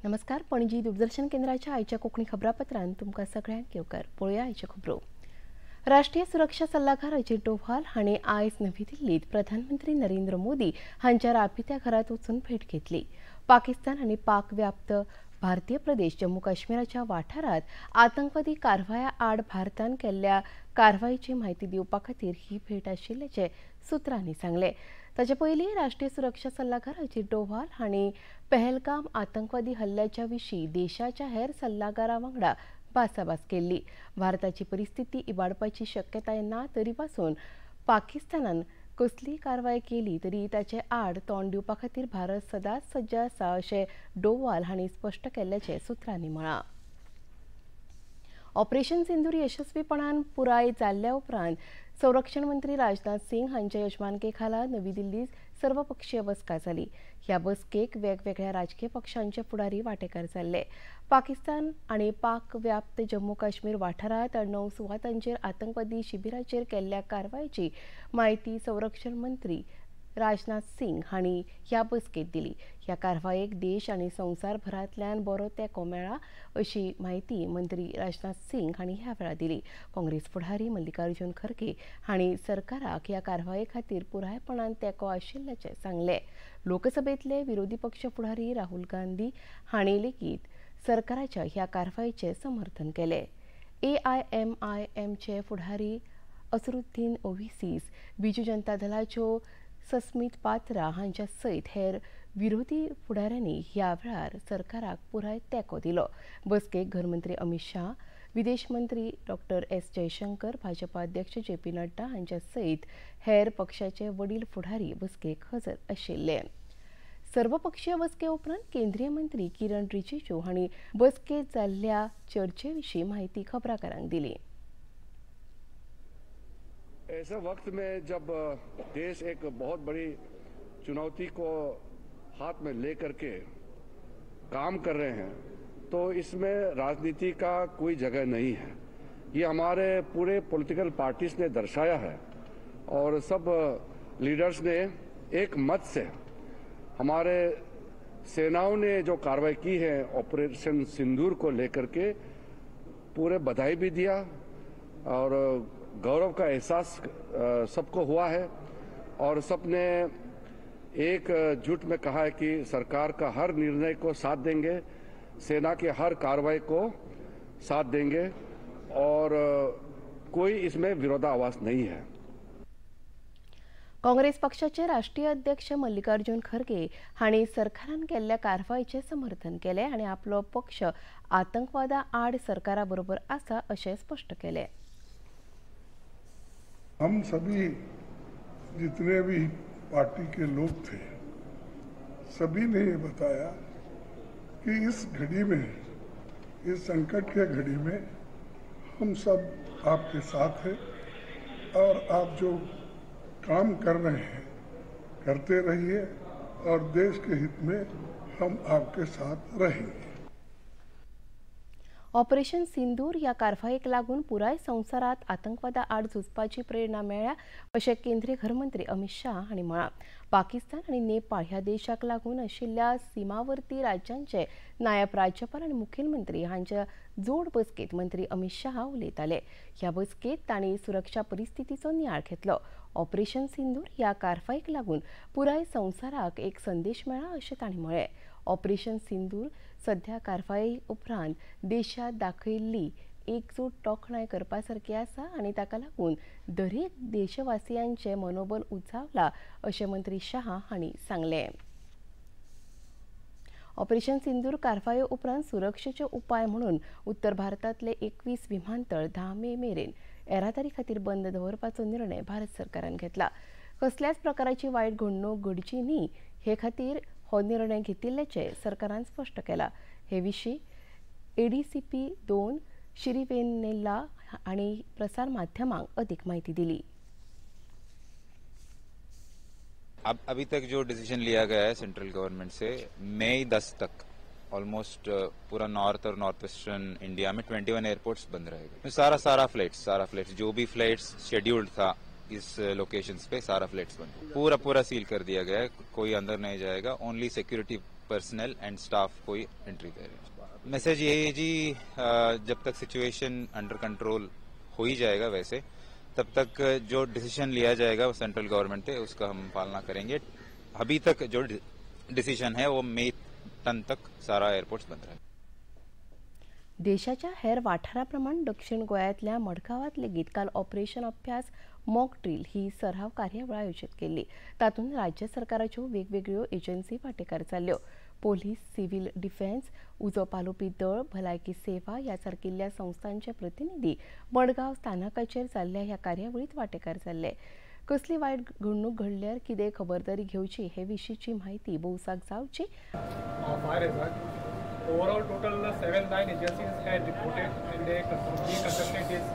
नमस्कार. पणजी दूरदर्शन केंद्राच्या आयच्या कोकणी खबरापत्रांत तुमकां सगळ्यांक येवकार. पळोवया आयच्यो खबरो. राष्ट्रीय सुरक्षा सल्लागार अजित डोभाल हांणी आयज नवी दिल्लीत प्रधानमंत्री नरेंद्र मोदी हांच्या राबित्या घरात वचून भेट घेतली. पाकिस्तान आनी पाक व्याप्त भारतीय प्रदेश जम्मू काश्मीराच्या वाठारात आतंकवादी कारवाया आड भारतान केल्ल्या कारवायेची म्हायती दिवपा खातीर ही भेट आशिल्ल्याचे सुत्रांनी सांगले. ताचे पयलीं राष्ट्रीय सुरक्षा सल्लागार अजित डोभाल हांणी पहलगाम आतंकवादी हल्ल्याच्या विशीं देशाच्या हेर सल्लागारां वांगडा भासाभास केल्ली. भारताची परिस्थिती इबाडपाची शक्यताय ना तरी पासून पाकिस्तानान कसलीय कारवाय केली तरी ताचे आड तोंड दिवपा खातीर भारत सदांच सज्ज आसा अशें डोवाल हांणी स्पश्ट केल्ल्याचें सुत्रांनी म्हळां. ऑपरेशन सिंदूर यशस्वीपणान पुराय जाल्ल्या उपरांत संरक्षण मंत्री राजनाथ सिंग हांच्या येजमानके खाला नवी दिल्लीत सर्वपक्षीय बसका जाली. ह्या बसकेक वेगवेगळ्या राजकीय पक्षांचे फुडारी वांटेकार जाल्ले. पाकिस्तान आनी पाक व्याप्त जम्मू काश्मीर वाठारांत 9 सुवातांचेर आतंकवादी शिबिराचेर केल्ल्या कारवायेची म्हायती संरक्षण मंत्री राजनाथ सिंग हांणी ह्या बसकेत दिली. ह्या कारवायेक देश आनी संवसारभरांतल्यान बरो तेंको मेळ्ळा अशी म्हायती मंत्री राजनाथ सिंग हांणी ह्या वेळार दिली. काँग्रेस फुडारी मल्लिकार्जुन खरगे हांणी सरकाराक ह्या कारवाये खातीर पुरायपणान तेंको आशिल्ल्याचें सांगलें. लोकसभेतले विरोधी पक्ष फुडारी राहुल गांधी हांणी लेगीत सरकाराच्या ह्या कारवायेचें समर्थन केलें. AIMIMचे फुडारी असरुद्दीन ओवेसीस, बिजू जनता दलाच्यो सस्मित पात्रा हांच्या सयत हेर विरोधी फुडाऱ्यांनी ह्या वेळार सरकाराक पुराय तेंको दिलो. बसकेक गृहमंत्री अमित शाह, विदेश मंत्री डॉ. S. जयशंकर, भाजपा अध्यक्ष JP नड्डा हांच्या सयत हेर पक्षाचे वडील फुडारी बसकेक हजर आशिल्ले. सर्वपक्षीय बसके उपरांत केंद्रीय मंत्री किरण रिजिजू हांणी बसकेत जाल्ल्या चर्चे विशीं म्हायती खबराकारांक दिली. ऐसे वक्त में जब देश एक बहुत बड़ी चुनौती को हाथ में लेकर के काम कर रहे हैं तो इसमें राजनीति का कोई जगह नहीं है. ये हमारे पूरे पॉलिटिकल पार्टीज ने दर्शाया है और सब लीडर्स ने एक मत से हमारे सेनाओं ने जो कार्रवाई की है ऑपरेशन सिंदूर को लेकर के पूरे बधाई भी दिया और गौरव का एहसास सबको हुआ है और सबने एक जुट में कहा है कि सरकार का हर निर्णय को साथ देंगे, सेना के हर कार्रवाई को साथ देंगे और कोई इसमें विरोधाभास नहीं है. काँग्रेस पक्षाचे राष्ट्रीय अध्यक्ष मल्लिकार्जुन खरगे हांणी सरकारान केल्ल्या कारवायेचें समर्थन केलें आनी आपलो पक्ष आतंकवादा आड सरकारा बरोबर आसा अशें स्पश्ट केलें. हम सभी जितने भी पार्टी के लोग थे सभी ने ये बताया कि इस घड़ी में, इस संकट के घड़ी में हम सब आपके साथ हैं और आप जो काम कर रहे हैं करते रहिए और देश के हित में हम आपके साथ रहेंगे. ऑपरेशन सिंदूर ह्या कारवायेक लागून पुराय संवसारात आतंकवादा आड झुजपाची प्रेरणा मेळ्ळ्या अशें केंद्रीय गृहमंत्री अमित शाह हांणी म्हळां. पाकिस्तान आनी नेपाळ ह्या देशाक लागून आशिल्ल्या सीमावर्ती राज्यांचे नायब राज्यपाल आनी मुखेलमंत्री हांच्या जोड बसकेत मंत्री अमित शाह उलयताले. ह्या बसकेत तांणी सुरक्षा परिस्थितीचो नियाळ घेतलो. ऑपरेशन सिंदूर ह्या कारवायेक लागून पुराय संवसाराक एक संदेश मेळ्ळा अशें तांणी म्हळें. ऑपरेशन सिंदूर सध्या कारवाये उपरांत देशात दाखयल्ली एकजूट तोखणाय करपा सारकी आसा आनी ताका लागून दरेक देशवासियांचें मनोबल उंचावला अशें मंत्री शाह हांणी सांगलें. ऑपरेशन सिंदूर कारवाये उपरांत सुरक्षेचे उपाय म्हणून उत्तर भारतांतले 21 विमानतळ 10 मे मेरेन येरादारी खातीर बंद दवरपाचो निर्णय भारत सरकारान घेतला. कसल्याच प्रकाराची वायट घडणूक घडची न्ही हे खातीर हो निर्णय घेतिल्ल्याचें सरकारान स्पश्ट केला. हे विशीं ADCP 2 श्रीवेनेल्ला हांणी प्रसार माध्यमांक अदीक म्हायती दिली. अब अभी तक जो डिसीजन लिया गया है सेंट्रल गवर्नमेंट से मई 10 तक ऑलमोस्ट पूरा नॉर्थ और नॉर्थ वेस्टर्न इंडिया में 21 एयरपोर्ट्स बंद रहेगा. सारा फ्लाइट्स जो भी फ्लाइट्स शेड्यूल्ड था इस लोकेशंस पे सारा फ्लाइट्स बंद, पूरा सील कर दिया गया है. कोई अंदर नहीं जाएगा. Only security personal and staff कोई एंट्री करे। मैसेज ये है जी, जब तक सिचुएशन अंडर कंट्रोल हो ही जाएगा वैसे, तब तक जो डिसीजन लिया जाएगा वो सेंट्रल गवर्नमेंट से, उसका हम पालना करेंगे। अभी तक जो डिसीजन है वो मे टन तक सारा एअरपोर्ट्स बंद राहील। देशाच्या हेर वाठाराप्रमाण दक्षिण गोंयांतल्या मडगांवांत लेगीत काल ऑपरेशन अभ्यास मॉक ड्रील ही सराव कार्यावळ आयोजीत केल्ली। तातूंत राज्य सरकाराच्यो वेगवेगळ्यो एजन्सी वांटेकार जाल्ल्यो। पोलीस, सिव्हिल डिफेन्स, उजो पालोवपी दळ, भलायकी सेवा ह्या सारकिल्ल्या संस्थांचे प्रतिनिधी मडगांव स्थानकाचेर जाल्ल्या ह्या कार्यावळींत वांटेकार जाल्ले। कसली वायट घडणूक घडल्यार कितें खबरदारी घेवची हे विशींची म्हायती भोवसाक जावची। Overall, total 7-9 agencies had reported, and we conducted this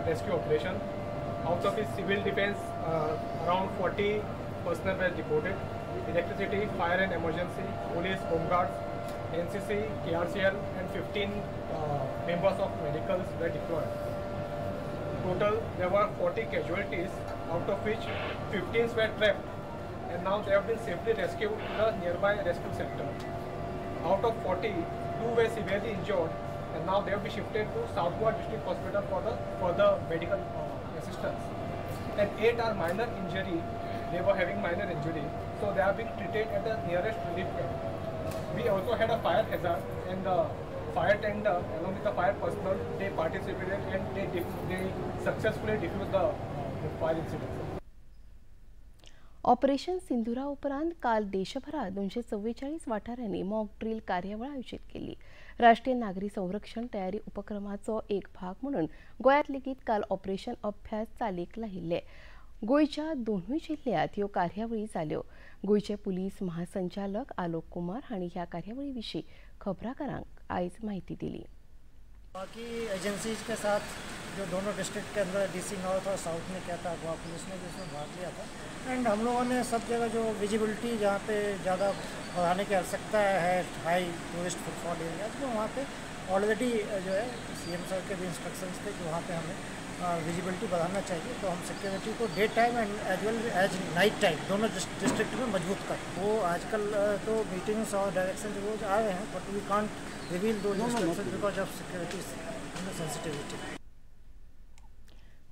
rescue operation. Out of this, civil defense, around 40 personnel were reported. Electricity, fire and emergency, police, home guards, NCC, KRCL, and 15 members of medicals were deployed. Total, there were 40 casualties, out of which 15 were trapped, and now they have been safely rescued to the nearby rescue center. Out of 40, 2 were severely injured, and now they have been shifted to Southward District Hospital for the further medical assistance. And 8 are minor injury. They were having minor injury, so they are being treated at the nearest relief camp. We also had a fire hazard, and the fire tender along with the fire personnel, they participated and they successfully diffused the fire incident. Operation Sindhura उपरांत काल देशभरात 244 वाठारांनी mock drill कार्यावळ आयोजित केली। राष्ट्रीय नागरी संरक्षण तयारी उपक्रमाचो एक भाग म्हणून गोंयांत लेगीत काल ऑपरेशन अभ्यास चालीक लायिल्ले। गोंयच्या दोनूय जिल्ह्यांत ह्यो कार्यावळी जाल्यो। गोंयचे पुलीस महासंचालक आलोक कुमार हांणी ह्या कार्यावळी विशीं खबराकारांक आयज माहिती दिली। बाकी एजेंसीज के साथ जो दोनों डिस्ट्रिक्ट के अंदर डीसी नॉर्थ और साउथ ने किया था, गोवा पुलिस ने भी उसमें भाग लिया था। एंड हम लोगों ने सब जगह जो विजिबिलिटी जहाँ पे ज़्यादा बढ़ाने की आवश्यकता है, हाई टूरिस्ट फुटफॉल एरिया, तो वहाँ पे ऑलरेडी जो है सीएम सर के भी इंस्ट्रक्शंस थे कि वहाँ पे हमें विजिबिलिटी बढ़ाना चाहिए। तो हम सिक्योरिटी को day time and as well as night time दोनों डिस्ट्रिक्ट में मजबूत कर। वो आजकल तो मीटिंग्स और डायरेक्शन रोज आ रहे हैं, but we can't reveal those instructions because of security sensitivity.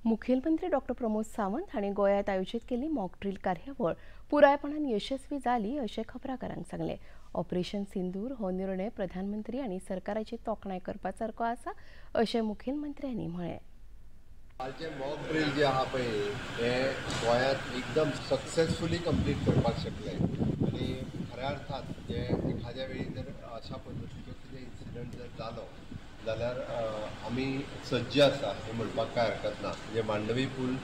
मुखेलमंत्री डॉ प्रमोद सावंत हांणी गोंयांत आयोजीत केल्ली मॉक ड्रील कार्यावळ पुरायपणान यशस्वी जाली अशें खबराकारांक सांगलें। ऑपरेशन सिंदूर हो निर्णय प्रधानमंत्री आनी सरकाराची तोखणाय करपासारको आसा अशें मुखेलमंत्र्यांनी म्हळें। कालचे मॉक ड्रील जे आहा पळय हे गोंयांत एकदम सक्सेसफुली कंप्लीट करपाक शकले आनी खऱ्या अर्थान जे एखाद्या वेळी जर अशा पद्दतीचो कितें इन्सिडंट जर जालो जाल्यार आमी सज्ज आसा हें म्हणपाक कांय हरकत ना। म्हणजे मांडवी पूल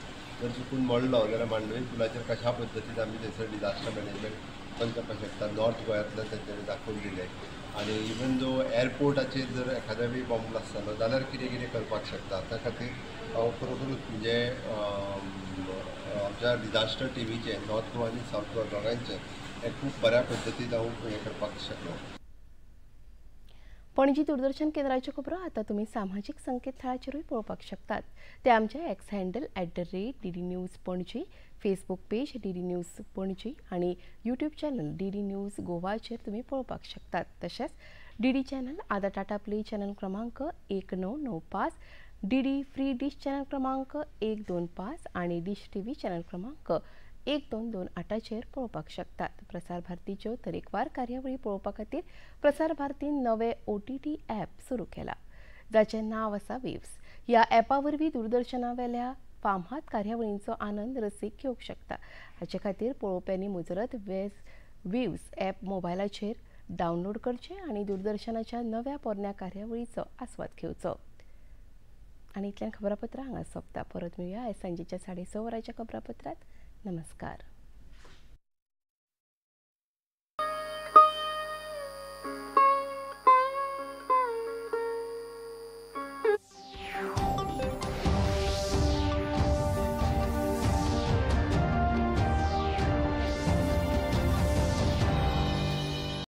जर चुकून मोडलो जाल्यार मांडवी पुलाचेर कशा पद्दतीन आमी थंयसर डिजास्टर मॅनेजमेंट बंद करपाक शकता। नॉर्थ गोंयांतल्यान तेंच्यांनी दाखोवन दिलें। आनी इवन जो एअरपोर्टाचेर जर एखाद्या वेळी बॉम्ब ब्लास्ट जाल्यार कितें कितें करपाक शकता, त्या खातीर खरोखरूच म्हणजे आमच्या डिजास्टर टिमीचे नॉर्थ गोवा आनी सावथ गोवा दोगांयचे हे खूब बऱ्या पद्दतीन हांव हें करपाक शकलो। पणजी दूरदर्शन केंद्राच्यो खबरो आतां तुमी सामाजीक संकेतथळाचेरूय पळोवपाक शकतात। ते आमचे x handle @DD news Panaji, Facebook page DD news Panaji आणि यूट्यूब चॅनल DD न्यूज गोवाचेर तुमी पळोवपाक शकतात। तशेंच DD चॅनल, आदा टाटा प्ले चॅनल क्रमांक 1995, DD फ्री डिश चॅनल क्रमांक 125 आणि डिश TV चॅनल क्रमांक 1228चेर पळोवपाक शकतात। प्रसार भारतीच्यो तरेकवार कार्यावळी पळोवपा खातीर प्रसार भारतीन नवे OTT ॲप सुरू केला, जाचें नांव आसा वेव्स। ह्या ॲपा वरवीं दूरदर्शनावेल्या फामाद कार्यावळींचो आनंद रसीक घेवंक शकता। हाचे खातीर पळोवप्यांनी मुजरत वेव्स ॲप मोबायलाचेर डावनलोड करचें आनी दूरदर्शनाच्या नव्या पोरन्या कार्यावळीचो आस्वाद घेवचो। आनी इतल्यान खबरापत्र हांगा सोंपता। परत मेळुया आयज सांजेच्या 6:30 वरांच्या खबरापत्रांत। नमस्कार।